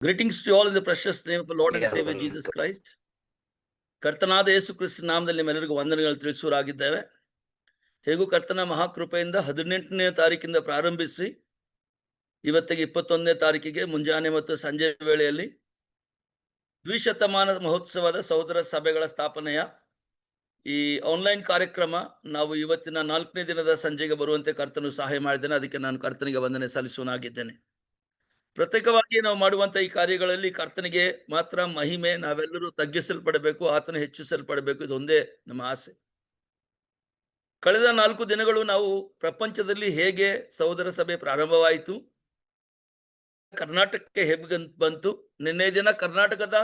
Greetings to you all in the precious name of the Lord and Savior Jesus Christ. ಕರ್ತನಾದ ಯೇಸು ಕ್ರಿಸ್ತ ನಾಮದಲ್ಲಿ ನಿಮ್ಮೆಲ್ಲರಿಗೂ ವಂದನೆಗಳು ತಿಳಿಸುವರಾಗಿದ್ದೇವೆ. ಹೇಗೂ ಕರ್ತನ ಮಹಾಕೃಪೆಯಿಂದ 18ನೇ ತಾರೀಕಿಂದ ಪ್ರಾರಂಭಿಸಿ ಇವತ್ತಿಗೆ 21ನೇ ತಾರೀಕಿಗೆ ಮುಂಜಾನೆ ಮತ್ತು ಸಂಜೆ ವೇಳೆಯಲ್ಲಿ ದ್ವಿಶತಮಾನ ಮಹೋತ್ಸವದ ಸಹೋದರ ಸಭೆಗಳ ಸ್ಥಾಪನೆಯ ಈ ಆನ್ಲೈನ್ ಕಾರ್ಯಕ್ರಮ ನಾವು ಇವತ್ತಿನ 4ನೇ ದಿನದ ಸಂಜೆಗೆ ಬರುವಂತೆ ಕರ್ತನು ಸಹಾಯ ಮಾಡಿದ್ದೇನೆ. ಅದಕ್ಕೆ ನಾನು ಕರ್ತನಿಗೆ ವಂದನೆ ಸಲ್ಲಿಸುವನಾಗಿದ್ದೇನೆ. ಪ್ರತ್ಯೇಕವಾಗಿ ನಾವು ಮಾಡುವಂತ ಈ ಕಾರ್ಯಗಳಲ್ಲಿ ಕರ್ತನಿಗೆ ಮಾತ್ರ ಮಹಿಮೆ, ನಾವೆಲ್ಲರೂ ತಗ್ಗಿಸಲ್ಪಡಬೇಕು, ಆತನ ಹೆಚ್ಚಿಸಲ್ಪಡಬೇಕು, ಇದೊಂದೇ ನಮ್ಮ ಆಸೆ. ಕಳೆದ 4 ದಿನಗಳು ನಾವು ಪ್ರಪಂಚದಲ್ಲಿ ಹೇಗೆ ಸಹೋದರ ಸಭೆ ಪ್ರಾರಂಭವಾಯಿತು, ಕರ್ನಾಟಕಕ್ಕೆ ಹೇಗೆ ಬಂತು, ನಿನ್ನೆ ದಿನ ಕರ್ನಾಟಕದ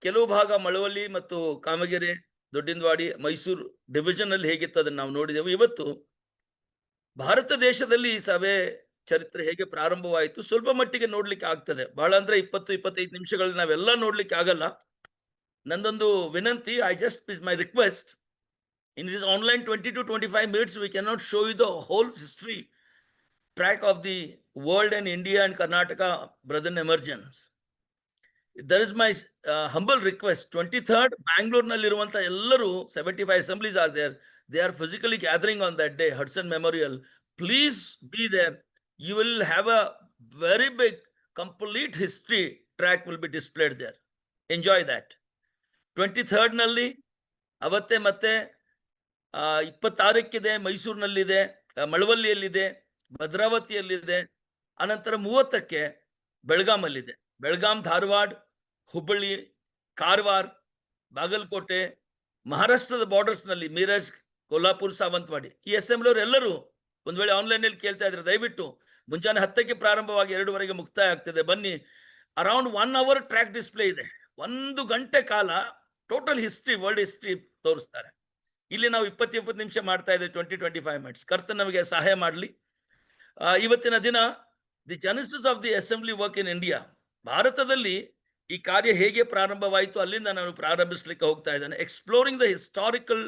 ಕೆಲವು ಭಾಗ ಮಳವಳ್ಳಿ ಮತ್ತು ಕಾಮಗೆರೆ, ದೊಡ್ಡಿನವಾಡಿ, ಮೈಸೂರು ಡಿವಿಷನ್ ಅಲ್ಲಿ ಹೇಗಿತ್ತು ಅದನ್ನು ನಾವು ನೋಡಿದೆವು. ಇವತ್ತು ಭಾರತ ದೇಶದಲ್ಲಿ ಈ ಸಭೆ ಚರಿತ್ರೆ ಹೇಗೆ ಪ್ರಾರಂಭವಾಯಿತು ಸ್ವಲ್ಪ ಮಟ್ಟಿಗೆ ನೋಡ್ಲಿಕ್ಕೆ ಆಗ್ತದೆ. ಬಹಳ ಅಂದ್ರೆ 20-25 ನಿಮಿಷಗಳಲ್ಲಿ ನಾವೆಲ್ಲ ನೋಡ್ಲಿಕ್ಕೆ ಆಗಲ್ಲ. ನಂದೊಂದು ವಿನಂತಿ, I just is my request, in this online 20-25 minutes we cannot show you the whole history track of the world and India and Karnataka brethren emergence. There is my humble request. 23rd Bangalore nalliruvanta ellaru 75 assemblies are there. They are physically gathering on that day, Hudson Memorial. Please be there. You will have a very big complete history track will be displayed there. Enjoy that. 23rd nalli avatte matte 26 ಮೈಸೂರಿನಲ್ಲಿದೆ, ಮಳವಳ್ಳಿಯಲ್ಲಿದೆ, ಭದ್ರಾವತಿಯಲ್ಲಿದೆ, ಅನಂತರ 30ಕ್ಕೆ ಬೆಳಗಾಮಲ್ಲಿದೆ. ಬೆಳಗಾಂ, ಧಾರವಾಡ, ಹುಬ್ಬಳ್ಳಿ, ಕಾರವಾರ, ಬಾಗಲಕೋಟೆ, ಮಹಾರಾಷ್ಟ್ರದ borders ನಲ್ಲಿ ಮೀರಜ್, ಕೊಲ್ಹಾಪುರ್, ಸಾವಂತವಾಡಿ. ಈ assembly ಅವರು ಎಲ್ಲರೂ ಒಂದ್ ವೇಳೆ online ಅಲ್ಲಿ ಕೇಳ್ತಾ ಇದ್ರೆ ದಯವಿಟ್ಟು ಮುಂಜಾನೆ 10ಕ್ಕೆ ಪ್ರಾರಂಭವಾಗಿ 2:00 ಮುಕ್ತಾಯ ಆಗ್ತದೆ. ಬನ್ನಿ. ಅರೌಂಡ್ 1 hour ಟ್ರ್ಯಾಕ್ ಡಿಸ್ಪ್ಲೇ ಇದೆ. 1 ಗಂಟೆ ಕಾಲ ಟೋಟಲ್ ಹಿಸ್ಟ್ರಿ, ವರ್ಲ್ಡ್ ಹಿಸ್ಟ್ರಿ ತೋರಿಸ್ತಾರೆ. ಇಲ್ಲಿ ನಾವು 20 ನಿಮಿಷ ಮಾಡ್ತಾ ಇದ್ದೇವೆ, 20-25 minutes. ಕರ್ತನ ನಮಗೆ ಸಹಾಯ ಮಾಡಲಿ. ಇವತ್ತಿನ ದಿನ the Genesis of the assembly work in India, ಭಾರತದಲ್ಲಿ ಈ ಕಾರ್ಯ ಹೇಗೆ ಪ್ರಾರಂಭವಾಯಿತು ಅಲ್ಲಿಂದ ನಾನು ಪ್ರಾರಂಭಿಸಲಿಕ್ಕೆ ಹೋಗ್ತಾ ಇದ್ದೇನೆ. Exploring the historical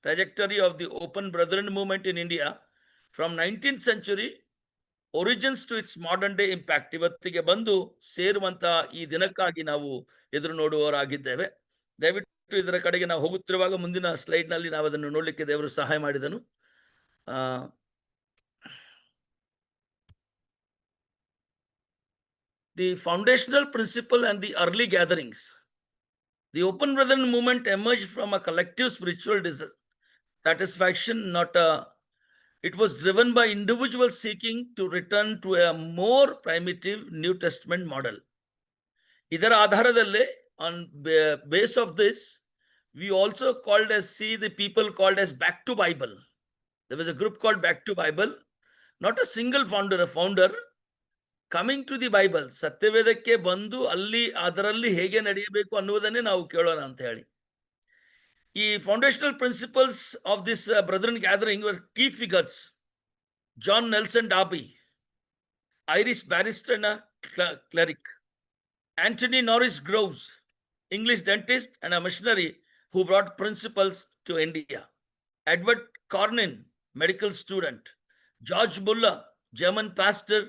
trajectory of the open brethren movement in India from 19th century origins to its modern day impact. ಇವತ್ತಿಗೆ ಬಂದು ಸೇರುವಂತ ಈ ದಿನಕ್ಕಾಗಿ ನಾವು ಎದುರು ನೋಡುವವರಾಗಿದ್ದೇವೆ. ದಯವಿಟ್ಟು ಇದರ ಕಡೆಗೆ ನಾವು ಹೋಗುತ್ತಿರುವಾಗ ಮುಂದಿನ ಸ್ಲೈಡ್ ನಲ್ಲಿ ನಾವು ಅದನ್ನು ನೋಡ್ಲಿಕ್ಕೆ ದೇವರು ಸಹಾಯ ಮಾಡಿದನು. The foundational principle and the early gatherings. The Open Brethren movement emerged from a collective spiritual satisfaction, it was driven by individuals seeking to return to a more primitive New Testament model. ಇದರ ಆಧಾರದಲ್ಲಿ, on base of this, we also see the people called as Back to Bible. There was a group called Back to Bible, not a single founder, a founder coming to the Bible. ಸತ್ಯವೇದಕ್ಕೆ ಬಂದು ಅಲ್ಲಿ ಅದರಲ್ಲಿ ಹೇಗೆ ನಡೆಯಬೇಕು ಅನ್ನುವುದನ್ನೇ ನಾವು ಕೇಳೋಣ ಅಂತ ಹೇಳಿ. ಈ foundational principles of this brethren gathering were key figures: John Nelson Darby, Irish barrister and a cleric; Anthony Norris Groves, English dentist and a missionary who brought principles to India; Edward Cornyn, medical student; George Muller, German pastor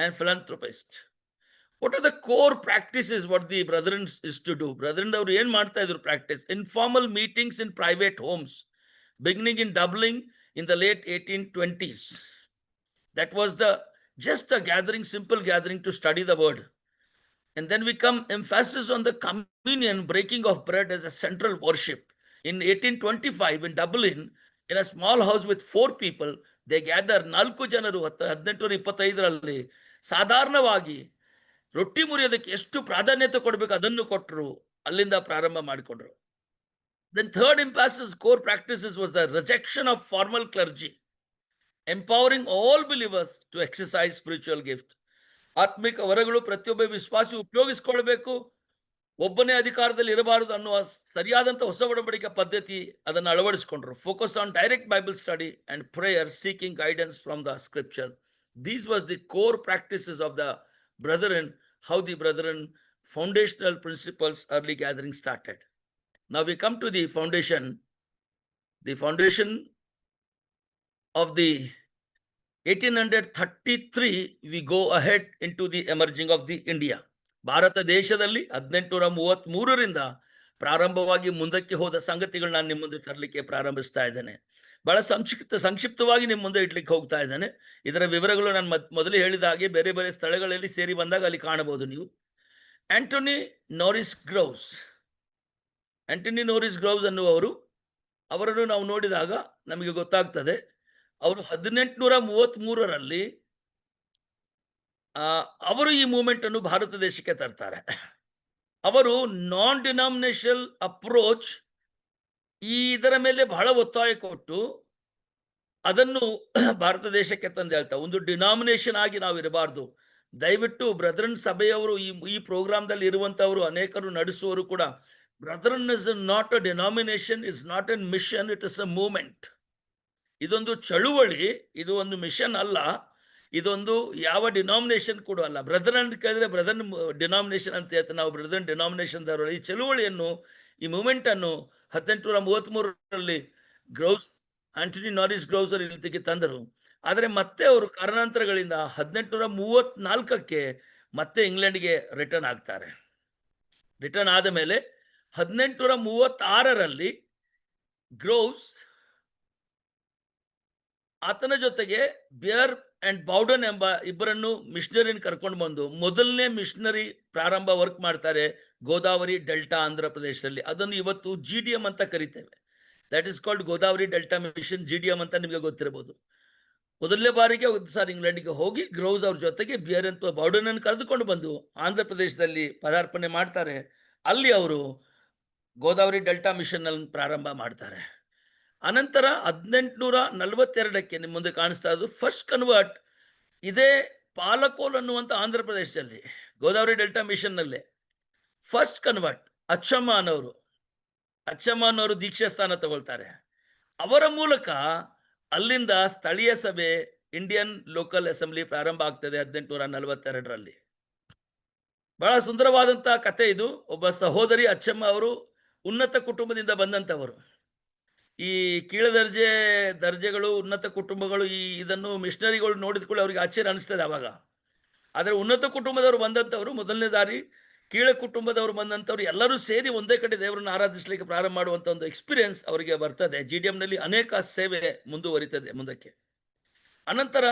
and philanthropist. What are the core practices what the brethren is to do? Brethren ಅವರು ಏನ್ ಮಾಡ್ತಾ ಇದ್ರು practice? Informal meetings in private homes, beginning in Dublin in the late 1820s. That was just a gathering, simple gathering to study the word. And then we come emphasis on the communion, breaking of bread as a central worship. In 1825 in Dublin, in a small house with 4 people, they gather 4 ಜನರು 1825ರಲ್ಲಿ ಸಾಧಾರಣವಾಗಿ ರೊಟ್ಟಿ ಮುರಿಯೋದಕ್ಕೆ ಎಷ್ಟು ಪ್ರಾಧಾನ್ಯತೆ ಕೊಡಬೇಕು ಅದನ್ನು ಕೊಟ್ಟರು, ಅಲ್ಲಿಂದ ಪ್ರಾರಂಭ ಮಾಡಿಕೊಂಡ್ರು. Then third emphasis, core practices, was the rejection of formal clergy, empowering all believers to exercise spiritual gift. ಆತ್ಮಿಕ ವರಗಳು ಪ್ರತಿಯೊಬ್ಬ ವಿಶ್ವಾಸಿ ಉಪಯೋಗಿಸಿಕೊಳ್ಬೇಕು, ಒಬ್ಬನೇ ಅಧಿಕಾರದಲ್ಲಿ ಇರಬಾರದು ಅನ್ನುವ ಸರಿಯಾದಂಥ ಹೊಸ ಒಡಂಬಡಿಕೆ ಪದ್ಧತಿ ಅದನ್ನು ಅಳವಡಿಸಿಕೊಂಡ್ರು. Focus on direct Bible study and prayer, seeking guidance from the scripture. These was the core practices of the brethren, how the brethren foundational principles early gathering started. Now we come to the foundation. The foundation of the 1833, we go ahead into the emerging of the India. Bharat ದೇಶದಲ್ಲಿ 1833ರಿಂದ ಪ್ರಾರಂಭವಾಗಿ ಮುಂದಕ್ಕೆ ಹೋದ ಸಂಗತಿಗಳು ನಾನು ನಿಮ್ಮ ಮುಂದೆ ತರಲಿಕ್ಕೆ ಪ್ರಾರಂಭಿಸ್ತಾ ಇದ್ದೇನೆ. ಬಹಳ ಸಂಕ್ಷಿಪ್ತವಾಗಿ ನಿಮ್ಮ ಮುಂದೆ ಇಡ್ಲಿಕ್ಕೆ ಹೋಗ್ತಾ ಇದ್ದೇನೆ. ಇದರ ವಿವರಗಳು ನಾನು ಮೊದಲು ಹೇಳಿದ ಹಾಗೆ ಬೇರೆ ಬೇರೆ ಸ್ಥಳಗಳಲ್ಲಿ ಸೇರಿ ಬಂದಾಗ ಅಲ್ಲಿ ಕಾಣಬಹುದು ನೀವು. ಆಂಟೋನಿ ನೋರಿಸ್ ಗ್ರೌಸ್ ಅನ್ನುವರು, ಅವರನ್ನು ನಾವು ನೋಡಿದಾಗ ನಮಗೆ ಗೊತ್ತಾಗ್ತದೆ ಅವರು 1833ರಲ್ಲಿ ಅವರು ಈ ಮೂವ್ಮೆಂಟ್ ಅನ್ನು ಭಾರತ ದೇಶಕ್ಕೆ ತರ್ತಾರೆ. ಅವರು ನಾನ್ ಡಿನಾಮಿನೇಷನಲ್ ಅಪ್ರೋಚ್ ಇದರ ಮೇಲೆ ಬಹಳ ಒತ್ತಾಯ ಕೊಟ್ಟು ಅದನ್ನು ಭಾರತ ದೇಶಕ್ಕೆ ತಂದು ಹೇಳ್ತಾ, ಒಂದು ಡಿನಾಮಿನೇಷನ್ ಆಗಿ ನಾವು ಇರಬಾರ್ದು, ದಯವಿಟ್ಟು ಬ್ರದರನ್ ಸಭೆಯವರು ಈ ಪ್ರೋಗ್ರಾಮ್ದಲ್ಲಿ ಇರುವಂತವರು ಅನೇಕರು ನಡೆಸುವವರು ಕೂಡ, brethren is not a denomination, is not an mission, it is a movement. ಇದೊಂದು ಚಳುವಳಿ, ಇದು ಒಂದು ಮಿಷನ್ ಅಲ್ಲ, ಇದೊಂದು ಯಾವ ಡಿನಾಮಿನೇಷನ್ ಕೂಡ ಅಲ್ಲ. ಬ್ರದರ್ ಅಂತ ಕೇಳಿದ್ರೆ ಬ್ರದರ್ ಡಿನಾಮಿನೇಷನ್ ಅಂತ ಹೇಳ್ತಾರೆ, ನಾವು ಬ್ರದರ್ ಡಿನಾಮಿನೇಷನ್ ದವರು. ಈ ಚಳುವಳಿಯನ್ನು, ಈ ಮೂವ್ಮೆಂಟ್ ಅನ್ನು 1833ರಲ್ಲಿ ಆಂಟೋನಿ ನೋರಿಸ್ ಗ್ರೌಸ್ ಅವರು ಇಲ್ಲಿಗೆ ತಂದರು. ಆದರೆ ಮತ್ತೆ ಅವರು ಕಾರಣಾಂತರಗಳಿಂದ 1834ಕ್ಕೆ ಮತ್ತೆ ಇಂಗ್ಲೆಂಡ್ಗೆ ರಿಟರ್ನ್ ಆಗ್ತಾರೆ. ರಿಟರ್ನ್ ಆದ ಮೇಲೆ 1836ರಲ್ಲಿ ಗ್ರೌಸ್ ಆತನ ಜೊತೆಗೆ ಬಿಯರ್ ಅಂಡ್ ಬೌಡನ್ ಎಂಬ ಇಬ್ಬರನ್ನು ಮಿಷನರಿಯನ್ನು ಕರ್ಕೊಂಡು ಬಂದು ಮೊದಲನೇ ಮಿಷನರಿ ಪ್ರಾರಂಭ ವರ್ಕ್ ಮಾಡ್ತಾರೆ ಗೋದಾವರಿ ಡೆಲ್ಟಾ ಆಂಧ್ರ ಪ್ರದೇಶದಲ್ಲಿ. ಅದನ್ನು ಇವತ್ತು GDM ಅಂತ ಕರಿತೇವೆ. That is called Godavari delta mission, GDM ಅಂತ ನಿಮಗೆ ಗೊತ್ತಿರಬಹುದು. ಮೊದಲನೇ ಬಾರಿಗೆ ಒಂದು ಸಾರಿ ಇಂಗ್ಲೆಂಡ್ಗೆ ಹೋಗಿ ಗ್ರೌಸ್ ಅವ್ರ ಜೊತೆಗೆ ಬಿಯರ್ ಅಂತ ಬೌಡನ್ ಅನ್ನು ಕರೆದುಕೊಂಡು ಬಂದು ಆಂಧ್ರ ಪ್ರದೇಶದಲ್ಲಿ ಪದಾರ್ಪಣೆ ಮಾಡ್ತಾರೆ. ಅಲ್ಲಿ ಅವರು ಗೋದಾವರಿ ಡೆಲ್ಟಾ ಮಿಷನ್ ಅನ್ನು ಪ್ರಾರಂಭ ಮಾಡ್ತಾರೆ. ಅನಂತರ 1842ಕ್ಕೆ ನಿಮ್ಮ ಮುಂದೆ ಕಾಣಿಸ್ತಾ ಇದ್ದು ಫಸ್ಟ್ ಕನ್ವರ್ಟ್ ಇದೇ ಪಾಲಕೋಲ್ ಅನ್ನುವಂಥ ಆಂಧ್ರ ಪ್ರದೇಶದಲ್ಲಿ ಗೋದಾವರಿ ಡೆಲ್ಟಾ ಮಿಷನ್ನಲ್ಲೇ ಫಸ್ಟ್ ಕನ್ವರ್ಟ್ ಅಚ್ಚಮ್ಮ ಅನ್ನೋರು ದೀಕ್ಷಾ ಸ್ಥಾನ ತಗೊಳ್ತಾರೆ. ಅವರ ಮೂಲಕ ಅಲ್ಲಿಂದ ಸ್ಥಳೀಯ ಸಭೆ ಇಂಡಿಯನ್ ಲೋಕಲ್ ಅಸೆಂಬ್ಲಿ ಪ್ರಾರಂಭ ಆಗ್ತದೆ 1842ರಲ್ಲಿ. ಬಹಳ ಸುಂದರವಾದಂತಹ ಕತೆ ಇದು. ಒಬ್ಬ ಸಹೋದರಿ ಅಚ್ಚಮ್ಮ ಅವರು ಉನ್ನತ ಕುಟುಂಬದಿಂದ ಬಂದಂಥವರು. ಈ ದರ್ಜೆಗಳು ಉನ್ನತ ಕುಟುಂಬಗಳು ಇದನ್ನು ಮಿಷನರಿಗಳು ನೋಡಿದ ಕೂಡ ಅವ್ರಿಗೆ ಆಶ್ಚರ್ಯ ಅನಿಸ್ತದೆ ಆವಾಗ. ಆದರೆ ಉನ್ನತ ಕುಟುಂಬದವರು ಬಂದಂಥವ್ರು, ಮೊದಲನೇ ದಾರಿ ಕೀಳ ಕುಟುಂಬದವರು ಬಂದಂಥವ್ರು ಎಲ್ಲರೂ ಸೇರಿ ಒಂದೇ ಕಡೆ ದೇವರನ್ನು ಆರಾಧಿಸಲಿಕ್ಕೆ ಪ್ರಾರಂಭ ಮಾಡುವಂಥ ಒಂದು ಎಕ್ಸ್ಪೀರಿಯನ್ಸ್ ಅವರಿಗೆ ಬರ್ತದೆ. GDMನಲ್ಲಿ ಅನೇಕ ಸೇವೆ ಮುಂದುವರಿತದೆ ಮುಂದಕ್ಕೆ. ಅನಂತರ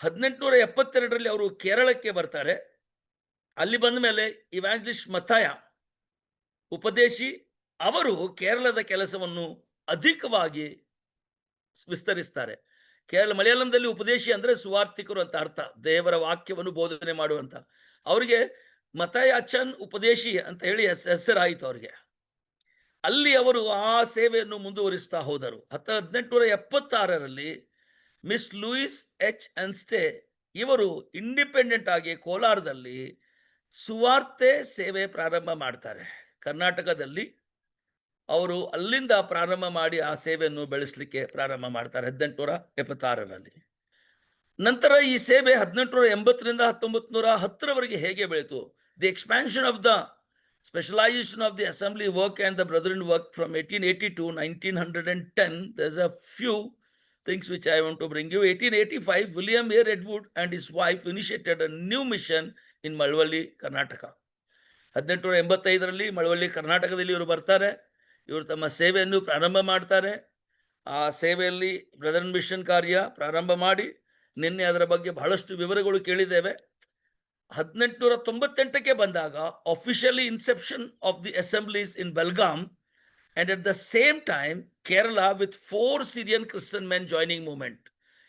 1872ರಲ್ಲಿ ಅವರು ಕೇರಳಕ್ಕೆ ಬರ್ತಾರೆ. ಅಲ್ಲಿ ಬಂದ ಮೇಲೆ ಇವಾಂಜಲಿಸ್ಟ್ ಮತ್ತಾಯ ಉಪದೇಶಿ ಅವರು ಕೇರಳದ ಕೆಲಸವನ್ನು ಅಧಿಕವಾಗಿ ವಿಸ್ತರಿಸ್ತಾರೆ. ಮಲಯಾಳಂದಲ್ಲಿ ಉಪದೇಶಿ ಅಂದ್ರೆ ಸುವಾರ್ತಿಕರು ಅಂತ ಅರ್ಥ, ದೇವರ ವಾಕ್ಯವನ್ನು ಬೋಧನೆ ಮಾಡುವಂತ. ಅವರಿಗೆ ಮತಾಯ ಅಚ್ಚನ್ ಉಪದೇಶಿ ಅಂತ ಹೇಳಿ ಹೆಸರಾಯಿತು ಅವರಿಗೆ. ಅಲ್ಲಿ ಅವರು ಆ ಸೇವೆಯನ್ನು ಮುಂದುವರಿಸ್ತಾ ಹೋದರು. 1876ರಲ್ಲಿ ಮಿಸ್ ಲೂಯಿಸ್ H. ಇವರು ಇಂಡಿಪೆಂಡೆಂಟ್ ಆಗಿ ಕೋಲಾರದಲ್ಲಿ ಸುವಾರ್ತೆ ಸೇವೆ ಪ್ರಾರಂಭ ಮಾಡ್ತಾರೆ. ಕರ್ನಾಟಕದಲ್ಲಿ ಅವರು ಅಲ್ಲಿಂದ ಪ್ರಾರಂಭ ಮಾಡಿ ಆ ಸೇವೆಯನ್ನು ಬೆಳೆಸಲಿಕ್ಕೆ ಪ್ರಾರಂಭ ಮಾಡ್ತಾರೆ 1876ರಲ್ಲಿ. ನಂತರ ಈ ಸೇವೆ 1880ರಿಂದ 1910ರವರೆಗೆ ಹೇಗೆ ಬೆಳೀತು? The expansion of the specialisation of the assembly work and the brethren work from 1880 to 1910. there's a few things which I want to bring you. 1885 William A. Redwood and his wife initiated a new mission in Malavalli, Karnataka. 1885ರಲ್ಲಿ ಮಳವಳ್ಳಿ ಕರ್ನಾಟಕದಲ್ಲಿ ಇವರು ಬರ್ತಾರೆ. ಇವರು ತಮ್ಮ ಸೇವೆಯನ್ನು ಪ್ರಾರಂಭ ಮಾಡ್ತಾರೆ. ಆ ಸೇವೆಯಲ್ಲಿ ಬ್ರದರನ್ ಮಿಷನ್ ಕಾರ್ಯ ಪ್ರಾರಂಭ ಮಾಡಿ ನಿನ್ನೆ ಅದರ ಬಗ್ಗೆ ಬಹಳಷ್ಟು ವಿವರಗಳು ಕೇಳಿದ್ದೇವೆ. 1898ಕ್ಕೆ ಬಂದಾಗ officially inception of the assemblies in Belgaum and at the same time Kerala with 4 Syrian Christian men joining movement.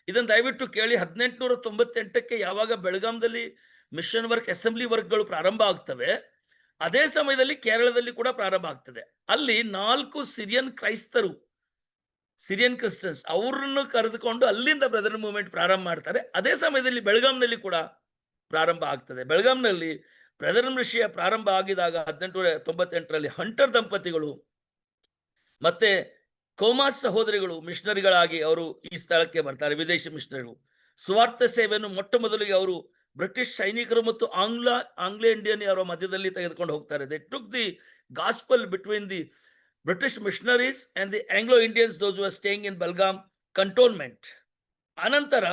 ಇದನ್ನು ದಯವಿಟ್ಟು ಕೇಳಿ. 1898ಕ್ಕೆ ಯಾವಾಗ ಬೆಳಗಾಂದಲ್ಲಿ ಮಿಷನ್ ವರ್ಕ್ ಅಸೆಂಬ್ಲಿ ವರ್ಕ್ಗಳು ಪ್ರಾರಂಭ ಆಗ್ತವೆ, ಅದೇ ಸಮಯದಲ್ಲಿ ಕೇರಳದಲ್ಲಿ ಕೂಡ ಪ್ರಾರಂಭ ಆಗ್ತದೆ. ಅಲ್ಲಿ 4 ಸಿರಿಯನ್ ಕ್ರಿಶ್ಚಿಯನ್ಸ್ ಅವರನ್ನು ಕರೆದುಕೊಂಡು ಅಲ್ಲಿಂದ ಬ್ರದರ್ ಮೂವ್ಮೆಂಟ್ ಪ್ರಾರಂಭ ಮಾಡ್ತಾರೆ. ಅದೇ ಸಮಯದಲ್ಲಿ ಬೆಳಗಾಂನಲ್ಲಿ ಕೂಡ ಪ್ರಾರಂಭ ಆಗ್ತದೆ. ಬೆಳಗಾಂನಲ್ಲಿ ಬ್ರದರ್ ವಿಷಯ ಪ್ರಾರಂಭ ಆಗಿದಾಗ 1898ರಲ್ಲಿ ಹಂಟರ್ ದಂಪತಿಗಳು ಮತ್ತೆ ಕೋಮಾಸ್ ಸಹೋದರಿಗಳು ಮಿಷನರಿಗಳಾಗಿ ಅವರು ಈ ಸ್ಥಳಕ್ಕೆ ಬರ್ತಾರೆ. ವಿದೇಶಿ ಮಿಷನರಿಗಳು ಸುವಾರ್ಥ ಸೇವೆಯನ್ನು ಮೊಟ್ಟ ಮೊದಲಿಗೆ ಅವರು ಬ್ರಿಟಿಷ್ ಸೈನಿಕರು ಮತ್ತು ಆಂಗ್ಲೋ ಇಂಡಿಯನ್ ಅವರ ಮಧ್ಯದಲ್ಲಿ ತೆಗೆದುಕೊಂಡು ಹೋಗ್ತಾರೆ. They took the gospel between the British missionaries and the Anglo Indians those who are staying in Belgaum cantonment. ಅನಂತರ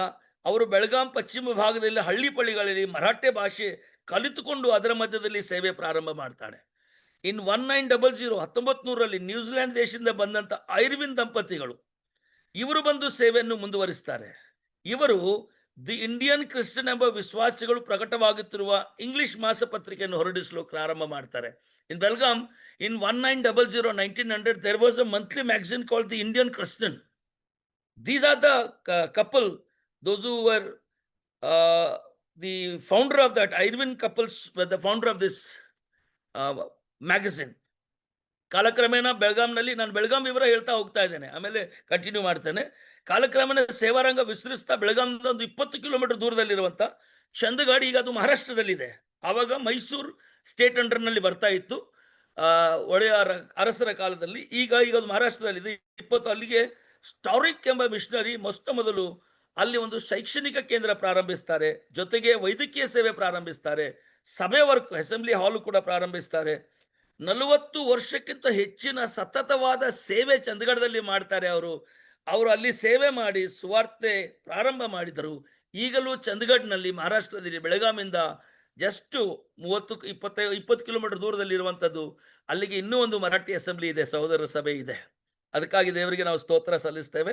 ಅವರು ಬೆಳಗಾಂ ಪಶ್ಚಿಮ ಭಾಗದಲ್ಲಿ ಹಳ್ಳಿ ಪಳ್ಳಿಗಳಲ್ಲಿ ಮರಾಠೆ ಭಾಷೆ ಕಲಿತುಕೊಂಡು ಅದರ ಮಧ್ಯದಲ್ಲಿ ಸೇವೆ ಪ್ರಾರಂಭ ಮಾಡ್ತಾಳೆ. ಇನ್ 1900 1900ರಲ್ಲಿ ನ್ಯೂಜಿಲೆಂಡ್ ದೇಶದಿಂದ ಬಂದಂತ ಐರ್ವಿನ್ ದಂಪತಿಗಳು ಇವರು ಬಂದು ಸೇವೆಯನ್ನು ಮುಂದುವರಿಸ್ತಾರೆ. ಇವರು ದಿ ಇಂಡಿಯನ್ ಕ್ರಿಶ್ಚಿಯನ್ ಎಂಬ ವಿಶ್ವಾಸಿಗಳು ಪ್ರಕಟವಾಗುತ್ತಿರುವ ಇಂಗ್ಲಿಷ್ ಮಾಸಪತ್ರಿಕೆಯನ್ನು ಹೊರಡಿಸಲು ಪ್ರಾರಂಭ ಮಾಡ್ತಾರೆ. ಇನ್ ಬೆಲ್ಗಾಮ್ ಇನ್ 1900 1900 there was a monthly magazine called the Indian Christian. These are the couple, those who were the founder of that. Irwin couples were the founder of this magazine. ಕಾಲಕ್ರಮೇಣ ಬೆಳಗಾಂನಲ್ಲಿ, ನಾನು ಬೆಳಗಾಂ ವಿವರ ಹೇಳ್ತಾ ಹೋಗ್ತಾ ಇದ್ದೇನೆ, ಆಮೇಲೆ ಕಂಟಿನ್ಯೂ ಮಾಡ್ತೇನೆ. ಕಾಲಕ್ರಮೇಣ ಸೇವಾರಂಗ ವಿಸ್ತರಿಸ್ತಾ ಬೆಳಗಾಂದ ಒಂದು 20 ಕಿಲೋಮೀಟರ್ ದೂರದಲ್ಲಿರುವಂಥ ಚಂದಗಾಡಿ, ಈಗ ಅದು ಮಹಾರಾಷ್ಟ್ರದಲ್ಲಿದೆ. ಆವಾಗ ಮೈಸೂರು ಸ್ಟೇಟ್ ಅಂಡರ್ನಲ್ಲಿ ಬರ್ತಾ ಇತ್ತು ಒಡೆಯರ ಅರಸರ ಕಾಲದಲ್ಲಿ. ಈಗ ಅದು ಮಹಾರಾಷ್ಟ್ರದಲ್ಲಿದೆ. ಅಲ್ಲಿಗೆ ಸ್ಟಾರಿಕ್ ಎಂಬ ಮಿಷನರಿ ಮೊದಲು ಅಲ್ಲಿ ಒಂದು ಶೈಕ್ಷಣಿಕ ಕೇಂದ್ರ ಪ್ರಾರಂಭಿಸ್ತಾರೆ, ಜೊತೆಗೆ ವೈದ್ಯಕೀಯ ಸೇವೆ ಪ್ರಾರಂಭಿಸ್ತಾರೆ, ಸಭೆ ವರ್ಕ್ ಅಸೆಂಬ್ಲಿ ಹಾಲು ಕೂಡ ಪ್ರಾರಂಭಿಸ್ತಾರೆ. 40 ವರ್ಷಕ್ಕಿಂತ ಹೆಚ್ಚಿನ ಸತತವಾದ ಸೇವೆ ಚಂದಗಢದಲ್ಲಿ ಮಾಡ್ತಾರೆ. ಅವರು ಅಲ್ಲಿ ಸೇವೆ ಮಾಡಿ ಸುವಾರ್ತೆ ಪ್ರಾರಂಭ ಮಾಡಿದರು. ಈಗಲೂ ಚಂದಗಢನಲ್ಲಿ ಮಹಾರಾಷ್ಟ್ರದಲ್ಲಿ ಬೆಳಗಾಮಿಂದ ಜಸ್ಟ್ 20 ಕಿಲೋಮೀಟರ್ ದೂರದಲ್ಲಿ ಇರುವಂಥದ್ದು. ಅಲ್ಲಿಗೆ ಇನ್ನೂ ಒಂದು ಮರಾಠಿ ಅಸೆಂಬ್ಲಿ ಇದೆ, ಸಹೋದರ ಸಭೆ ಇದೆ. ಅದಕ್ಕಾಗಿ ದೇವರಿಗೆ ನಾವು ಸ್ತೋತ್ರ ಸಲ್ಲಿಸ್ತೇವೆ.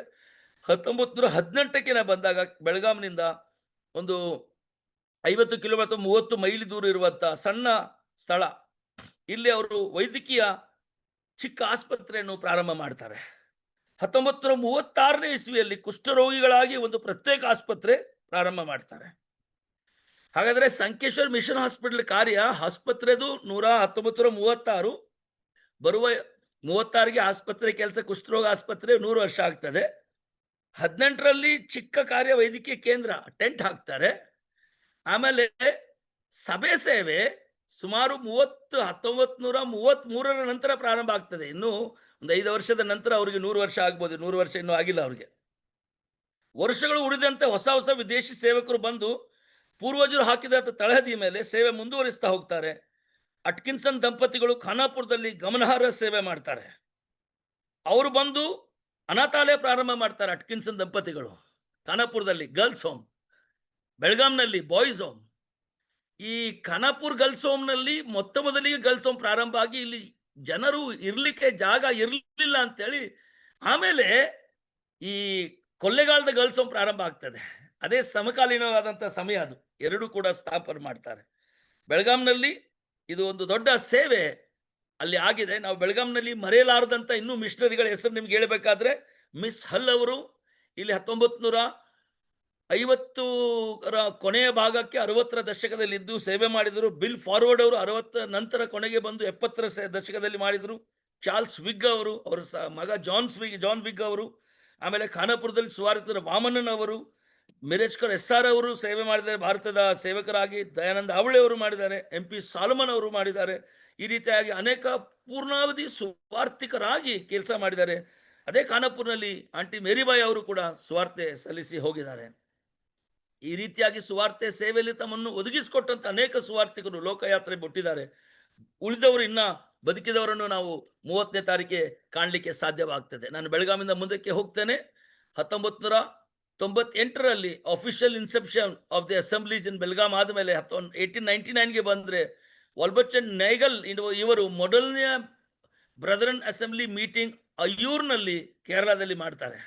1918ಕ್ಕೆ ಬಂದಾಗ ಬೆಳಗಾಂನಿಂದ ಒಂದು 50 ಕಿಲೋಮೀಟರ್ 30 ಮೈಲಿ ದೂರ ಇರುವಂಥ ಸಣ್ಣ ಸ್ಥಳ, ಇಲ್ಲಿ ಅವರು ವೈದ್ಯಕೀಯ ಚಿಕ್ಕ ಆಸ್ಪತ್ರೆಯನ್ನು ಪ್ರಾರಂಭ ಮಾಡ್ತಾರೆ. 1936ನೇ ಇಸ್ವಿಯಲ್ಲಿ ಕುಷ್ಠರೋಗಿಗಳಾಗಿ ಒಂದು ಪ್ರತ್ಯೇಕ ಆಸ್ಪತ್ರೆ ಪ್ರಾರಂಭ ಮಾಡ್ತಾರೆ. ಹಾಗಾದ್ರೆ ಸಂಕೇಶ್ವರ್ ಮಿಷನ್ ಹಾಸ್ಪಿಟಲ್ ಕಾರ್ಯ ಆಸ್ಪತ್ರೆದು 1936, ಬರುವ 36ಗೆ ಆಸ್ಪತ್ರೆ ಕೆಲಸ, ಕುಷ್ಠರೋಗ ಆಸ್ಪತ್ರೆ 100 ವರ್ಷ ಆಗ್ತದೆ. 18ರಲ್ಲಿ ಚಿಕ್ಕ ಕಾರ್ಯ ವೈದ್ಯಕೀಯ ಕೇಂದ್ರ ಟೆಂಟ್ ಹಾಕ್ತಾರೆ. ಆಮೇಲೆ ಸಭೆ ಸೇವೆ ಸುಮಾರು 1933ರ ನಂತರ ಪ್ರಾರಂಭ ಆಗ್ತದೆ. ಇನ್ನು ಒಂದು 5 ವರ್ಷದ ನಂತರ ಅವರಿಗೆ 100 ವರ್ಷ ಆಗ್ಬೋದು. 100 ವರ್ಷ ಇನ್ನೂ ಆಗಿಲ್ಲ ಅವರಿಗೆ. ವರ್ಷಗಳು ಉಳಿದಂತೆ ಹೊಸ ಹೊಸ ವಿದೇಶಿ ಸೇವಕರು ಬಂದು ಪೂರ್ವಜರು ಹಾಕಿದ ತಳಹದಿ ಮೇಲೆ ಸೇವೆ ಮುಂದುವರಿಸ್ತಾ ಹೋಗ್ತಾರೆ. ಅಟ್ಕಿನ್ಸನ್ ದಂಪತಿಗಳು ಖಾನಾಪುರದಲ್ಲಿ ಗಮನಾರ್ಹ ಸೇವೆ ಮಾಡ್ತಾರೆ. ಅವರು ಬಂದು ಅನಾಥಾಲಯ ಪ್ರಾರಂಭ ಮಾಡ್ತಾರೆ. ಅಟ್ಕಿನ್ಸನ್ ದಂಪತಿಗಳು ಖಾನಾಪುರದಲ್ಲಿ ಗರ್ಲ್ಸ್ ಹೋಮ್, ಬೆಳಗಾಂನಲ್ಲಿ ಬಾಯ್ಸ್ ಹೋಮ್. ಈ ಖಾನಾಪುರ್ ಗರ್ಲ್ಸ್ ಹೋಮ್ನಲ್ಲಿ ಮೊದಲಿಗೆ ಗರ್ಲ್ಸ್ ಹೋಮ್ ಪ್ರಾರಂಭ ಆಗಿ ಇಲ್ಲಿ ಜನರು ಇರ್ಲಿಕ್ಕೆ ಜಾಗ ಇರಲಿಲ್ಲ ಅಂತೇಳಿ ಆಮೇಲೆ ಈ ಕೊಳ್ಳೆಗಾಲದ ಗರ್ಲ್ಸ್ ಹೋಮ್ ಪ್ರಾರಂಭ ಆಗ್ತದೆ. ಅದೇ ಸಮಕಾಲೀನವಾದಂಥ ಸಮಯ ಅದು. ಎರಡೂ ಕೂಡ ಸ್ಥಾಪನೆ ಮಾಡ್ತಾರೆ. ಬೆಳಗಾಂನಲ್ಲಿ ಇದು ಒಂದು ದೊಡ್ಡ ಸೇವೆ ಅಲ್ಲಿ ಆಗಿದೆ. ನಾವು ಬೆಳಗಾಂನಲ್ಲಿ ಮರೆಯಲಾರದಂಥ ಇನ್ನೂ ಮಿಷನರಿಗಳ ಹೆಸರು ನಿಮ್ಗೆ ಹೇಳಬೇಕಾದ್ರೆ, ಮಿಸ್ ಹಲ್ ಅವರು ಇಲ್ಲಿ 1950ರ ಕೊನೆಯ ಭಾಗಕ್ಕೆ 60ರ ದಶಕದಲ್ಲಿ ಇದ್ದು ಸೇವೆ ಮಾಡಿದರು. ಬಿಲ್ ಫಾರ್ವರ್ಡ್ ಅವರು 60 ನಂತರ ಕೊನೆಗೆ ಬಂದು 70ರ ದಶಕದಲ್ಲಿ ಮಾಡಿದರು. ಚಾರ್ಲ್ಸ್ ವಿಗ್ ಅವರು, ಅವರ ಮಗ ಜಾನ್ ವಿಗ್ ಅವರು, ಆಮೇಲೆ ಖಾನಾಪುರದಲ್ಲಿ ಸುವಾರ್ತರ ವಾಮನನ್ ಅವರು, ಮಿರೇಜ್ಕರ್ SR ಅವರು ಸೇವೆ ಮಾಡಿದ್ದಾರೆ ಭಾರತದ ಸೇವಕರಾಗಿ. ದಯಾನಂದ ಅವಳೆ ಅವರು ಮಾಡಿದ್ದಾರೆ. MP ಸಾಲಮನ್ ಅವರು ಮಾಡಿದ್ದಾರೆ. ಈ ರೀತಿಯಾಗಿ ಅನೇಕ ಪೂರ್ಣಾವಧಿ ಸುವಾರ್ತಿಕರಾಗಿ ಕೆಲಸ ಮಾಡಿದ್ದಾರೆ. ಅದೇ ಖಾನಾಪುರ್ನಲ್ಲಿ ಆಂಟಿ ಮೇರಿಬಾಯಿ ಅವರು ಕೂಡ ಸುವಾರ್ತೆ ಸಲ್ಲಿಸಿ ಹೋಗಿದ್ದಾರೆ. ಈ ರೀತಿಯಾಗಿ ಸುವಾರ್ತೆ ಸೇವೆಯಲ್ಲಿ ತಮ್ಮನ್ನು ಒದಗಿಸಿಕೊಟ್ಟಂತ ಅನೇಕ ಸುವಾರ್ತಿಕರು ಲೋಕಯಾತ್ರೆ ಬಿಟ್ಟಿದ್ದಾರೆ. ಉಳಿದವರು ಇನ್ನ ಬದುಕಿದವರನ್ನು ನಾವು 30ನೇ ತಾರೀಕಿಗೆ ಕಾಣಲಿಕ್ಕೆ ಸಾಧ್ಯವಾಗ್ತದೆ. ನಾನು ಬೆಳಗಾವಿಂದ ಮುಂದಕ್ಕೆ ಹೋಗ್ತೇನೆ. 1998ರಲ್ಲಿ official inception of the assemblies in Belgaum ಆದಮೇಲೆ 1899ಗೆ ಬಂದರೆ ವಾಲ್ಬರ್ಟ್ ನೈಗಲ್ ಇವರು ಮೊದಲನೆಯ ಬ್ರದರನ್ ಅಸೆಂಬ್ಲಿ ಮೀಟಿಂಗ್ ಅಯ್ಯೂರ್ನಲ್ಲಿ ಕೇರಳದಲ್ಲಿ ಮಾಡ್ತಾರೆ.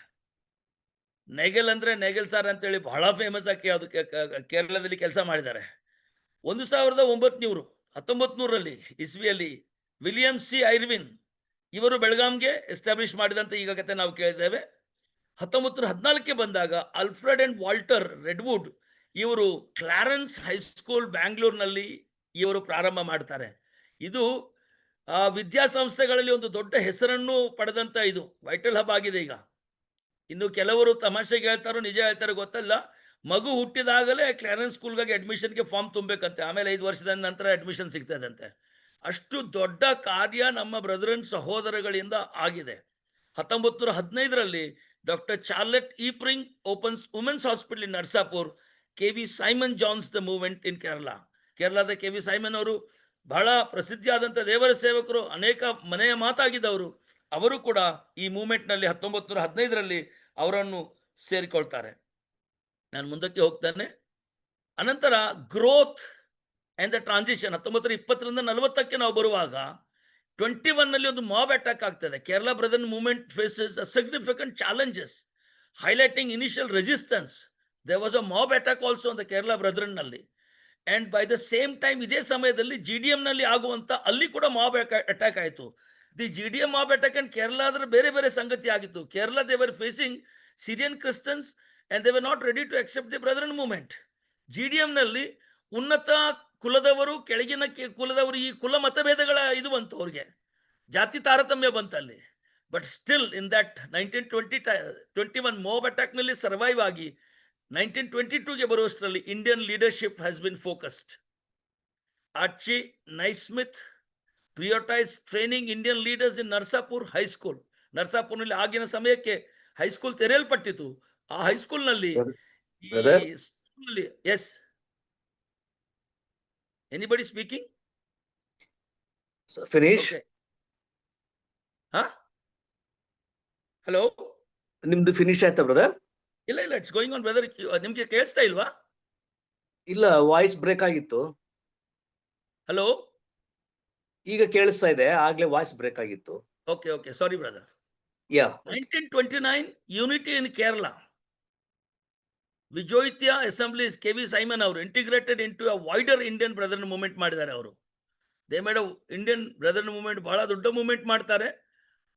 ನೈಗಲ್ ಅಂದರೆ ನೈಗಲ್ ಸಾರ್ ಅಂತೇಳಿ ಬಹಳ ಫೇಮಸ್ ಆಗಿ ಅದು ಕೇರಳದಲ್ಲಿ ಕೆಲಸ ಮಾಡಿದ್ದಾರೆ. 1900ರಲ್ಲಿ ಇಸ್ವಿಯಲ್ಲಿ ವಿಲಿಯಂ ಸಿ ಐರ್ವಿನ್ ಇವರು ಬೆಳಗಾಂಗೆ ಎಸ್ಟಾಬ್ಲಿಷ್ ಮಾಡಿದಂತೆ ಈಗ ಕತೆ ನಾವು ಕೇಳಿದ್ದೇವೆ. 1914ಕ್ಕೆ ಬಂದಾಗ ಅಲ್ಫ್ರೆಡ್ ಅಂಡ್ ವಾಲ್ಟರ್ ರೆಡ್ವುಡ್ ಇವರು ಕ್ಲಾರೆನ್ಸ್ ಹೈಸ್ಕೂಲ್ ಬ್ಯಾಂಗ್ಳೂರ್ನಲ್ಲಿ ಇವರು ಪ್ರಾರಂಭ ಮಾಡ್ತಾರೆ. ಇದು ವಿದ್ಯಾಸಂಸ್ಥೆಗಳಲ್ಲಿ ಒಂದು ದೊಡ್ಡ ಹೆಸರನ್ನು ಪಡೆದಂಥ ಇದು ವೈಟಲ್ ಹಬ್ ಆಗಿದೆ. ಈಗ ಇನ್ನು ಕೆಲವರು ತಮಾಷೆಗೆ ಹೇಳ್ತಾರೋ ನಿಜ ಹೇಳ್ತಾರೋ ಗೊತ್ತಲ್ಲ, ಮಗು ಹುಟ್ಟಿದಾಗಲೇ ಕ್ಲಾರೆನ್ಸ್ ಸ್ಕೂಲ್ಗಾಗಿ ಅಡ್ಮಿಷನ್ಗೆ ಫಾರ್ಮ್ ತುಂಬಬೇಕಂತೆ, ಆಮೇಲೆ 5 ವರ್ಷದ ನಂತರ ಅಡ್ಮಿಷನ್ ಸಿಗ್ತದಂತೆ. ಅಷ್ಟು ದೊಡ್ಡ ಕಾರ್ಯ ನಮ್ಮ ಬ್ರದರನ್ ಸಹೋದರಗಳಿಂದ ಆಗಿದೆ. 1915ರಲ್ಲಿ doctor Charlotte Epring opens women's hospital in Narsapur. KV Simon joins the movement in Kerala. ಕೇರಳದ KV ಸೈಮನ್ ಅವರು ಬಹಳ ಪ್ರಸಿದ್ಧಿಯಾದಂಥ ದೇವರ ಸೇವಕರು, ಅನೇಕ ಮನೆಯ ಮಾತಾಗಿದ್ದವರು. ಅವರು ಕೂಡ ಈ ಮೂವ್ಮೆಂಟ್ನಲ್ಲಿ 1915ರಲ್ಲಿ ಅವರನ್ನು ಸೇರಿಕೊಳ್ತಾರೆ. ನಾನು ಮುಂದಕ್ಕೆ ಹೋಗ್ತಾನೆ. ಅನಂತರ ಗ್ರೋತ್ ಅಂಡ್ ದ ಟ್ರಾನ್ಸಿಷನ್ 1920ರಿಂದ 40ಕ್ಕೆ ನಾವು ಬರುವಾಗ 21 ನಲ್ಲಿ ಒಂದು ಮಾಬ್ ಅಟ್ಯಾಕ್ ಆಗ್ತದೆ. Kerala brother movement faces a significant challenges highlighting initial resistance. There was a mob attack also on the Kerala brother ನಲ್ಲಿ. And by the same time ಇದೇ ಸಮಯದಲ್ಲಿ GDM ನಲ್ಲಿ ಆಗುವಂತ ಅಲ್ಲಿ ಕೂಡ ಮಾಬ್ ಅಟ್ಯಾಕ್ ಆಯಿತು. The GDM mob attack and Kerala ಆದ್ರೆ ಬೇರೆ ಬೇರೆ ಸಂಗತಿ ಆಗಿತ್ತು. Kerala they were facing Syrian Christians and they were not ready to accept the brother movement. GDM ನಲ್ಲಿ ಉನ್ನತ ಕುಲದವರು, ಕೆಳಗಿನ ಕುಲದವರು, ಈ ಕುಲ ಮತಭೇದಗಳ ಇದು ಬಂತು, ಅವ್ರಿಗೆ ಜಾತಿ ತಾರತಮ್ಯ ಬಂತಲ್ಲಿ. But still in that 1921 mob attack ನಲ್ಲಿ ಸರ್ವೈವ್ ಆಗಿ 1922ಗೆ ಬರುವಷ್ಟರಲ್ಲಿ Indian leadership has been focused. Archie Naismith prioritise training Indian leaders in Narsapur high school. ನರ್ಸಾಪುರ್ನಲ್ಲಿ ಆಗಿನ ಸಮಯಕ್ಕೆ ಹೈಸ್ಕೂಲ್ ತೆರೆಯಲ್ಪಟ್ಟಿತು. ಆ ಹೈಸ್ಕೂಲ್ನಲ್ಲಿ is anybody speaking finish. Hello, ನಿಮ್ದು ಫಿನಿಶ್ ಆಯ್ತಾ ಬ್ರದರ್? ಇಲ್ಲ ಇಲ್ಲ, ಇಟ್ಸ್ ಗೋಯಿಂಗ್ ಆನ್ ಬ್ರದರ್. ನಿಮ್ಗೆ ಕೇಳಿಸ್ತಾ ಇಲ್ವಾ? ಇಲ್ಲ, ವಾಯ್ಸ್ ಬ್ರೇಕ್ ಆಗಿತ್ತು. ಹಲೋ, ಈಗ ಕೇಳಿಸ್ತಾ ಇದೆ, ಆಗ್ಲೇ ವಾಯ್ಸ್ ಬ್ರೇಕ್ ಆಗಿತ್ತು. Okay okay, sorry brother. Yeah 1929 unity in Kerala. ವಿಜೋಯಿತ್ಯ ಅಸೆಂಬ್ಲೀಸ್ KV ಸೈಮನ್ ಅವರು integrated into a wider Indian brother movement ಮಾಡಿದ್ದಾರೆ. ಅವರು they made Indian brother movement ಬಹಳ ದೊಡ್ಡ ಮೂವ್ಮೆಂಟ್ ಮಾಡ್ತಾರೆ.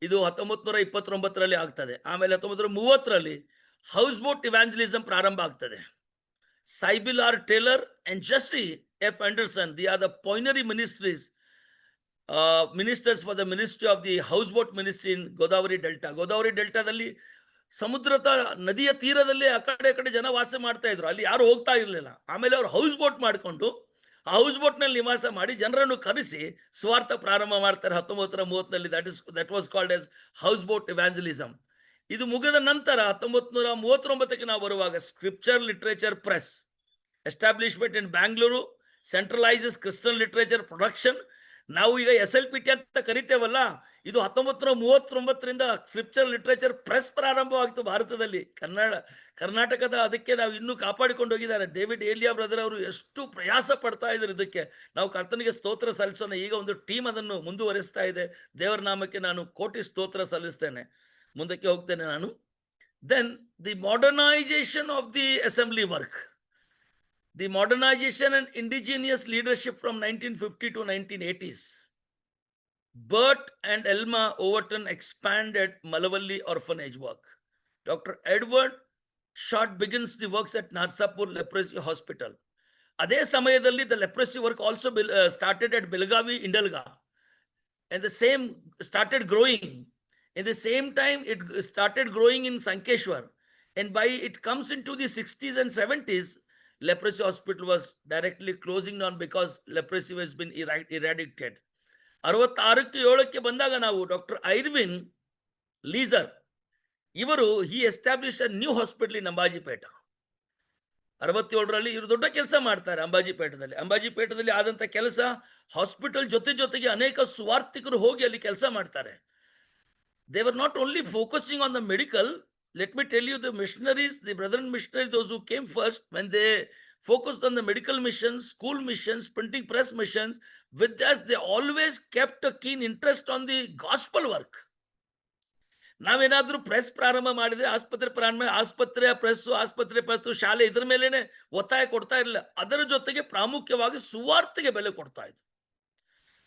ಇದು 1929ರಲ್ಲಿ ಆಗ್ತದೆ. ಆಮೇಲೆ 1930ರಲ್ಲಿ ಹೌಸ್ ಬೋಟ್ ಇವ್ಯಾಂಜಲಿಸಮ್ ಪ್ರಾರಂಭ ಆಗ್ತದೆ. Sybil R Taylor and Jessie F. Anderson, they are the pioneering ministers for the ministry of the houseboat ministry in Godavari Delta. Godavari ಡೆಲ್ಟಾದಲ್ಲಿ ಸಮುದ್ರದ ನದಿಯ ತೀರದಲ್ಲಿ ಆ ಕಡೆ ಜನ ವಾಸ ಮಾಡ್ತಾ ಇದ್ರು. ಅಲ್ಲಿ ಯಾರು ಹೋಗ್ತಾ ಇರಲಿಲ್ಲ. ಆಮೇಲೆ ಅವರು ಹೌಸ್ ಬೋಟ್ ಮಾಡಿಕೊಂಡು ಆ ಹೌಸ್ ಬೋಟ್ನಲ್ಲಿ ನಿವಾಸ ಮಾಡಿ ಜನರನ್ನು ಕರೆಸಿ ಸ್ವಾರ್ಥ ಪ್ರಾರಂಭ ಮಾಡ್ತಾರೆ 1930ನಲ್ಲಿ. That was called as house boat evangelism. ಇದು ಮುಗಿದ ನಂತರ 1939ಕ್ಕೆ ನಾವು ಬರುವಾಗ scripture literature press establishment in Bangalore centralises Christian literature production. ನಾವು ಈಗ SLPT ಅಂತ ಕರಿತೇವಲ್ಲ, ಇದು 1939ರಿಂದ ಸ್ಕ್ರಿಪ್ಚರ್ ಲಿಟ್ರೇಚರ್ ಪ್ರೆಸ್ ಪ್ರಾರಂಭವಾಗಿತ್ತು ಭಾರತದಲ್ಲಿ. ಕರ್ನಾಟಕದ ಅದಕ್ಕೆ ನಾವು ಇನ್ನೂ ಕಾಪಾಡಿಕೊಂಡು ಹೋಗಿದ್ದಾರೆ. ಡೇವಿಡ್ ಏಲಿಯಾ ಬ್ರದರ್ ಅವರು ಎಷ್ಟು ಪ್ರಯಾಸ ಪಡ್ತಾ ಇದ್ದಾರೆ ಇದಕ್ಕೆ. ನಾವು ಕರ್ತನಿಗೆ ಸ್ತೋತ್ರ ಸಲ್ಲಿಸೋಣ. ಈಗ ಒಂದು ಟೀಮ್ ಅದನ್ನು ಮುಂದುವರಿಸ್ತಾ ಇದೆ. ದೇವರ ನಾಮಕ್ಕೆ ನಾನು ಕೋಟಿ ಸ್ತೋತ್ರ ಸಲ್ಲಿಸ್ತೇನೆ. ಮುಂದಕ್ಕೆ ಹೋಗ್ತೇನೆ ನಾನು. Then the modernisation of the assembly work. The modernization and indigenous leadership from 1950 to 1980s. Bert and Elma Overton expanded Malavalli orphanage work. Dr. Edward Short begins the works at Narsapur Leprosy Hospital. ಅದೇ ಸಮಯದಲ್ಲಿ the leprosy work also started at Belgavi, Indalga. And the same started growing. In the same time, it started growing in Sankeshwar. And by it comes into the 60s and 70s, leprosy hospital was directly closing down because leprosy has been eradicated. 66ಕ್ಕೆ 7ಕ್ಕೆ ಬಂದಾಗ ನಾವು doctor ಐರ್ವಿನ್ laser ಇವರು he established a new hospital in ಅಂಬಾಜಿಪೇಟ. 67ರಲ್ಲಿ ಇವರು ದೊಡ್ಡ ಕೆಲಸ ಮಾಡ್ತಾರೆ ಅಂಬಾಜಿಪೇಟದಲ್ಲಿ ಆದಂತ ಕೆಲಸ. Hospital ಜೊತೆಗೆ ಅನೇಕ ಸ್ವಾರ್ಥಿಕರು ಹೋಗಿ ಅಲ್ಲಿ ಕೆಲಸ ಮಾಡ್ತಾರೆ. They were not only focusing on the medical. Let me tell you, the missionaries, the brethren missionaries, those who came first, when they focused on the medical missions, school missions, printing press missions, with that they always kept a keen interest on the gospel work. ನಾವೇನಾದ್ರೂ press ಪ್ರಾರಂಭ ಮಾಡಿದ್ರೆ ಆಸ್ಪತ್ರೆ press ಶಾಲೆ ಇದ್ರ ಮೇಲೇನೆ ಒತ್ತಾಯ ಕೊಡ್ತಾ ಇರಲಿಲ್ಲ. ಅದರ ಜೊತೆಗೆ ಪ್ರಾಮುಖ್ಯವಾಗಿ ಸುವಾರ್ತೆಗೆ ಬೆಲೆ ಕೊಡ್ತಾ ಇದ್ರು.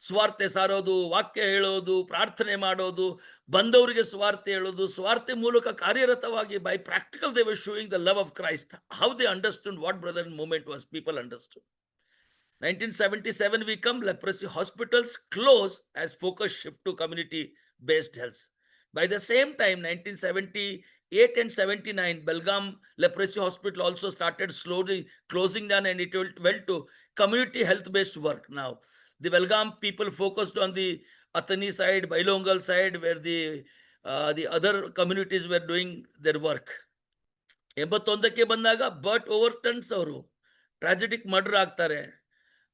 ಸ್ವಾರ್ತೆ ಸಾರೋದು, ವಾಕ್ಯ ಹೇಳೋದು, ಪ್ರಾರ್ಥನೆ ಮಾಡೋದು, ಬಂದವರಿಗೆ ಸ್ವಾರ್ತೆ ಹೇಳೋದು, ಸ್ವಾರ್ತೆ ಮೂಲಕ ಕಾರ್ಯರತವಾಗಿ by practical they were showing the love of Christ. How they understood what brother movement was, people understood. 1977 we come, leprosy hospitals close as focus shift to community based health. By the same time, 1978 and 79, Belgaum Leprosy Hospital also started slowly closing down, and it went to community health based work. Now the Belgaum people focused on the Athani side, Bailongal side, where the other communities were doing their work. 81ಕ್ಕೆ ಬಂದಾಗ BERT ಓವರ್ಟನ್ಸ್ ಅವರು ಟ್ರಾಜಿಡಿಕ್ murder ಆಗ್ತಾರೆ.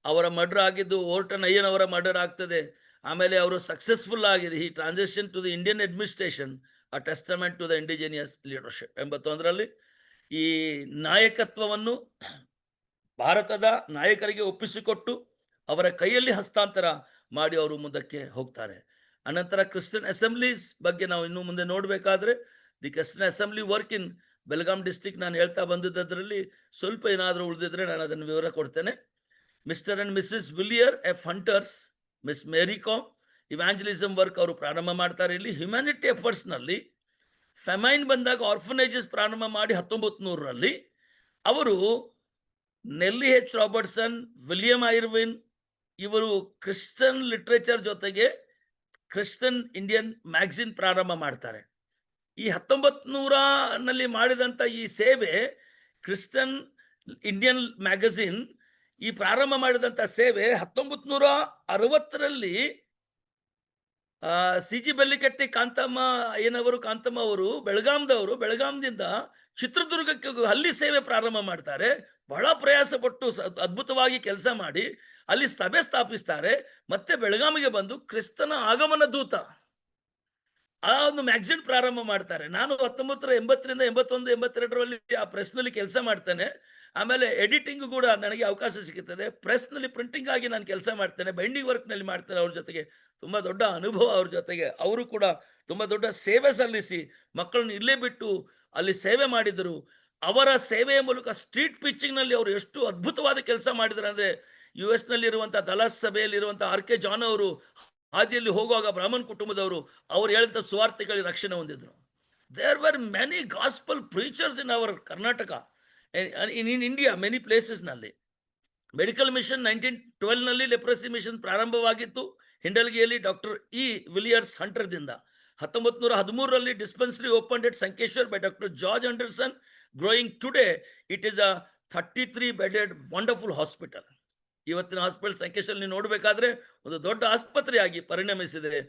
ಅವರ murder ಆಗಿದ್ದು ಓವರ್ಟನ್ ಅಯ್ಯನವರ murder ಆಗ್ತದೆ. ಆಮೇಲೆ ಅವರು successful ಆಗಿದೆ. ಈ transition to the Indian administration, a testament to the indigenous leadership. 81ರಲ್ಲಿ ಈ ನಾಯಕತ್ವವನ್ನು ಭಾರತದ ನಾಯಕರಿಗೆ ಒಪ್ಪಿಸಿಕೊಟ್ಟು ಅವರ ಕೈಯಲ್ಲಿ ಹಸ್ತಾಂತರ ಮಾಡಿ ಅವರು ಮುಂದಕ್ಕೆ ಹೋಗ್ತಾರೆ. ಅನಂತರ ಕ್ರಿಶ್ಚಿಯನ್ ಅಸೆಂಬ್ಲೀಸ್ ಬಗ್ಗೆ ನಾವು ಇನ್ನು ಮುಂದೆ ನೋಡಬೇಕಾದ್ರೆ the Christian assembly work in Belgaum district ನಾನು ಹೇಳ್ತಾ ಬಂದಿದ್ದರಲ್ಲಿ ಸ್ವಲ್ಪ ಏನಾದರೂ ಉಳಿದಿದ್ರೆ ನಾನು ಅದನ್ನು ವಿವರ ಕೊಡ್ತೇನೆ. Mr and Mrs Villier F Hunters, Miss Mary Kam evangelism work ಅವರು ಪ್ರಾರಂಭ ಮಾಡ್ತಾರೆ. ಇಲ್ಲಿ ಹ್ಯುಮ್ಯಾನಿಟಿ ಎಫರ್ಟ್ಸ್ನಲ್ಲಿ ಫೆಮೈನ್ ಬಂದಾಗ ಆರ್ಫನೇಜಸ್ ಪ್ರಾರಂಭ ಮಾಡಿ 1900ರಲ್ಲಿ ಅವರು ನೆಲ್ಲಿ ಎಚ್ ರಾಬರ್ಟ್ಸನ್, ವಿಲಿಯಂ ಐರ್ವಿನ್ ಇವರು ಕ್ರಿಶ್ಚಿಯನ್ ಲಿಟ್ರೇಚರ್ ಜೊತೆಗೆ ಕ್ರಿಶ್ಚಿಯನ್ ಇಂಡಿಯನ್ ಮ್ಯಾಗಝಿನ್ ಪ್ರಾರಂಭ ಮಾಡ್ತಾರೆ. ಈ 1900ನಲ್ಲಿ ಮಾಡಿದಂಥ ಈ ಸೇವೆ ಕ್ರಿಶ್ಚಿಯನ್ ಇಂಡಿಯನ್ ಮ್ಯಾಗಝಿನ್ ಈ ಪ್ರಾರಂಭ ಮಾಡಿದಂಥ ಸೇವೆ 1960ರಲ್ಲಿ ಸಿ ಜಿ ಬೆಲ್ಲಿಕಟ್ಟಿ ಕಾಂತಮ್ಮ ಕಾಂತಮ್ಮ ಅವರು ಬೆಳಗಾಂದವರು, ಬೆಳಗಾಂದಿಂದ ಚಿತ್ರದುರ್ಗಕ್ಕೆ ಅಲ್ಲಿ ಸೇವೆ ಪ್ರಾರಂಭ ಮಾಡ್ತಾರೆ. ಬಹಳ ಪ್ರಯಾಸ ಪಟ್ಟು ಅದ್ಭುತವಾಗಿ ಕೆಲಸ ಮಾಡಿ ಅಲ್ಲಿ ಸಭೆ ಸ್ಥಾಪಿಸ್ತಾರೆ. ಮತ್ತೆ ಬೆಳಗಾವಿಗೆ ಬಂದು ಕ್ರಿಸ್ತನ ಆಗಮನ ದೂತ ಆ ಒಂದು ಮ್ಯಾಗಝಿನ್ ಪ್ರಾರಂಭ ಮಾಡ್ತಾರೆ. ನಾನು 1980ರಿಂದ 81, 82ರಲ್ಲಿ ಆ ಪ್ರೆಸ್ನಲ್ಲಿ ಕೆಲಸ ಮಾಡ್ತೇನೆ. ಆಮೇಲೆ ಎಡಿಟಿಂಗ್ ಕೂಡ ನನಗೆ ಅವಕಾಶ ಸಿಗುತ್ತದೆ. ಪ್ರೆಸ್ನಲ್ಲಿ ಪ್ರಿಂಟಿಂಗ್ ಆಗಿ ನಾನು ಕೆಲಸ ಮಾಡ್ತೇನೆ, ಬೈಂಡಿಂಗ್ ವರ್ಕ್ನಲ್ಲಿ ಮಾಡ್ತೇನೆ. ಅವ್ರ ಜೊತೆಗೆ ತುಂಬ ದೊಡ್ಡ ಅನುಭವ ಅವ್ರ ಜೊತೆಗೆ. ಅವರು ಕೂಡ ತುಂಬ ದೊಡ್ಡ ಸೇವೆ ಸಲ್ಲಿಸಿ ಮಕ್ಕಳನ್ನು ಇಲ್ಲೇ ಬಿಟ್ಟು ಅಲ್ಲಿ ಸೇವೆ ಮಾಡಿದರು. ಅವರ ಸೇವೆಯ ಮೂಲಕ ಸ್ಟ್ರೀಟ್ ಪಿಚ್ಚಿಂಗ್ನಲ್ಲಿ ಅವರು ಎಷ್ಟು ಅದ್ಭುತವಾದ ಕೆಲಸ ಮಾಡಿದರು ಅಂದರೆ US ನಲ್ಲಿರುವಂಥ ದಲಾಸ್ ಸಭೆಯಲ್ಲಿರುವಂಥ RK ಜಾನ್ ಅವರು ಹಾದಿಯಲ್ಲಿ ಹೋಗುವಾಗ ಬ್ರಾಹ್ಮಣ ಕುಟುಂಬದವರು ಅವ್ರು ಹೇಳಿದಂಥ ಸುವಾರ್ತೆಗಳಿಗೆ ರಕ್ಷಣೆ ಹೊಂದಿದ್ರು. There were many gospel preachers in our Karnataka, in India, many ಪ್ಲೇಸಸ್ನಲ್ಲಿ. ಮೆಡಿಕಲ್ ಮಿಷನ್ 1912ನಲ್ಲಿ ಲೆಪ್ರಸಿ ಮಿಷನ್ ಪ್ರಾರಂಭವಾಗಿತ್ತು ಹಿಂಡಲ್ಗಿಯಲ್ಲಿ ಡಾಕ್ಟರ್ ವಿಲಿಯರ್ಸ್ ಹಂಟರ್ದಿಂದ. 1913ರಲ್ಲಿ dispensary open at Sankeshwar by doctor George Anderson. Growing today it is a 33 bedded wonderful hospital. ಇವತ್ತಿನ hospital ಸಂಕೇಶ್ವರಲ್ಲಿ ನೋಡಬೇಕಾದ್ರೆ ಒಂದು ದೊಡ್ಡ ಆಸ್ಪತ್ರೆಯಾಗಿ ಪರಿಣಮಿಸಿದೆ.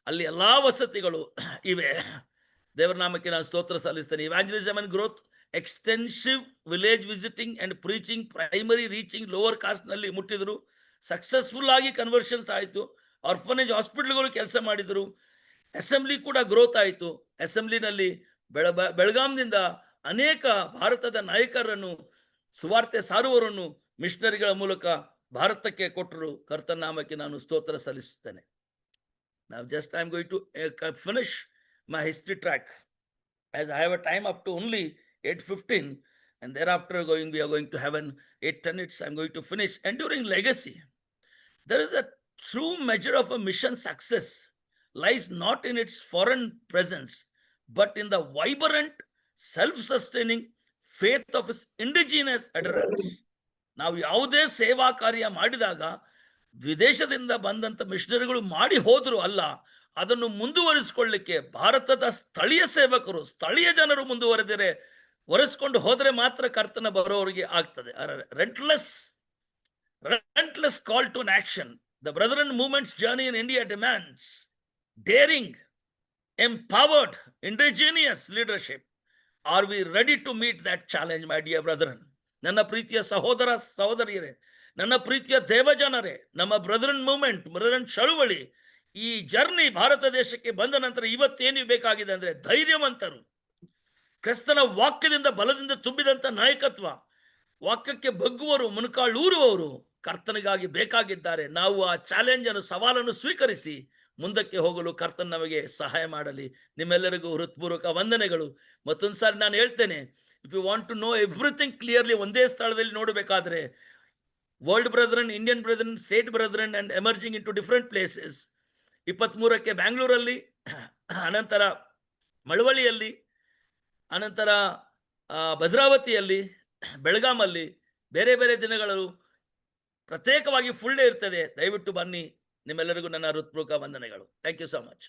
ಅಲ್ಲಿ ಎಲ್ಲ ವಸತಿಗಳು ಇವೆ. ದೇವರ ನಾಮಕ್ಕೆ ನಾನು ಸ್ತೋತ್ರ ಸಲ್ಲಿಸ್ತೇನೆ. Evangelism and growth, extensive village visiting and preaching, primary reaching lower ಕಾಸ್ಟ್ನಲ್ಲಿ ಮುಟ್ಟಿದ್ರು. ಸಕ್ಸಸ್ಫುಲ್ ಆಗಿ ಕನ್ವರ್ಷನ್ಸ್ ಆಯಿತು. ಆರ್ಫನೇಜ್ ಹಾಸ್ಪಿಟಲ್ಗಳು ಕೆಲಸ ಮಾಡಿದರು. ಅಸೆಂಬ್ಲಿ ಕೂಡ ಗ್ರೋತ್ ಆಯಿತು. ಅಸೆಂಬ್ಲಿನಲ್ಲಿ ಬೆಳಗಾಂನಿಂದ ಅನೇಕ ಭಾರತದ ನಾಯಕರನ್ನು, ಸುವಾರ್ತೆ ಸಾರುವವರನ್ನು ಮಿಷನರಿಗಳ ಮೂಲಕ ಭಾರತಕ್ಕೆ ಕೊಟ್ಟರು. ಕರ್ತನ ನಾಮಕ್ಕೆ ನಾನು ಸ್ತೋತ್ರ ಸಲ್ಲಿಸುತ್ತೇನೆ. Now just I am going to finish my history track as I have a time up to only 8:15, and thereafter we are going to have an 8 minutes. I am going to finish. Enduring legacy. There is a true measure of a mission success lies not in its foreign presence, but in the vibrant, self-sustaining faith of its indigenous adherents. ನಾವು ಯಾವುದೇ ಸೇವಾ ಕಾರ್ಯ ಮಾಡಿದಾಗ ವಿದೇಶದಿಂದ ಬಂದಂಥ ಮಿಷನರಿಗಳು ಮಾಡಿ ಹೋದ್ರು ಅಲ್ಲ, ಅದನ್ನು ಮುಂದುವರಿಸಿಕೊಳ್ಳಲಿಕ್ಕೆ ಭಾರತದ ಸ್ಥಳೀಯ ಸೇವಕರು, ಸ್ಥಳೀಯ ಜನರು ಒರೆಸ್ಕೊಂಡು ಹೋದರೆ ಮಾತ್ರ ಕರ್ತನ ಬರೋವರಿಗೆ ಆಗ್ತದೆ. relentless call to an action. The Brethren movement's journey in India demands daring, empowered, indigenous leadership. Are we ready to meet that challenge, my dear brethren? ನನ್ನ ಪ್ರೀತಿಯ ಸಹೋದರ ಸಹೋದರಿಯರೇ, ನನ್ನ ಪ್ರೀತಿಯ ದೇವಜನರೇ, ನಮ್ಮ ಬ್ರದರನ್ ಮೂವ್ಮೆಂಟ್, ಬ್ರದರನ್ ಚಳುವಳಿ, ಈ ಜರ್ನಿ ಭಾರತ ದೇಶಕ್ಕೆ ಬಂದ ನಂತರ ಇವತ್ತೇನು ಬೇಕಾಗಿದೆ ಅಂದರೆ ಧೈರ್ಯವಂತರು, ಕ್ರಿಸ್ತನ ವಾಕ್ಯದಿಂದ ಬಲದಿಂದ ತುಂಬಿದಂಥ ನಾಯಕತ್ವ, ವಾಕ್ಯಕ್ಕೆ ಬಗ್ಗುವರು, ಮುನ್ಕಾಳೂರುವವರು ಕರ್ತನಿಗಾಗಿ ಬೇಕಾಗಿದ್ದಾರೆ. ನಾವು ಆ ಚಾಲೆಂಜ್ ಅನ್ನು, ಸವಾಲನ್ನು ಸ್ವೀಕರಿಸಿ ಮುಂದಕ್ಕೆ ಹೋಗಲು ಕರ್ತನ ನಮಗೆ ಸಹಾಯ ಮಾಡಲಿ. ನಿಮ್ಮೆಲ್ಲರಿಗೂ ಹೃತ್ಪೂರ್ವಕ ವಂದನೆಗಳು. ಮತ್ತೊಂದು ಸಾರಿ ನಾನು ಹೇಳ್ತೇನೆ, if you want to know everything clearly, ಒಂದೇ ಸ್ಥಳದಲ್ಲಿ ನೋಡಬೇಕಾದ್ರೆ world brethren, Indian brethren, state brethren and emerging into different places. 23ಕ್ಕೆ ಬ್ಯಾಂಗ್ಳೂರಲ್ಲಿ, ಅನಂತರ ಮಳವಳ್ಳಿಯಲ್ಲಿ, ಅನಂತರ ಭದ್ರಾವತಿಯಲ್ಲಿ, ಬೆಳಗಾಮಲ್ಲಿ ಬೇರೆ ಬೇರೆ ದಿನಗಳು ಪ್ರತ್ಯೇಕವಾಗಿ ಫುಲ್ ಡೇ ಇರ್ತದೆ. ದಯವಿಟ್ಟು ಬನ್ನಿ. ನಿಮ್ಮೆಲ್ಲರಿಗೂ ನನ್ನ ಹೃತ್ಪೂರ್ವಕ ವಂದನೆಗಳು. Thank you so much.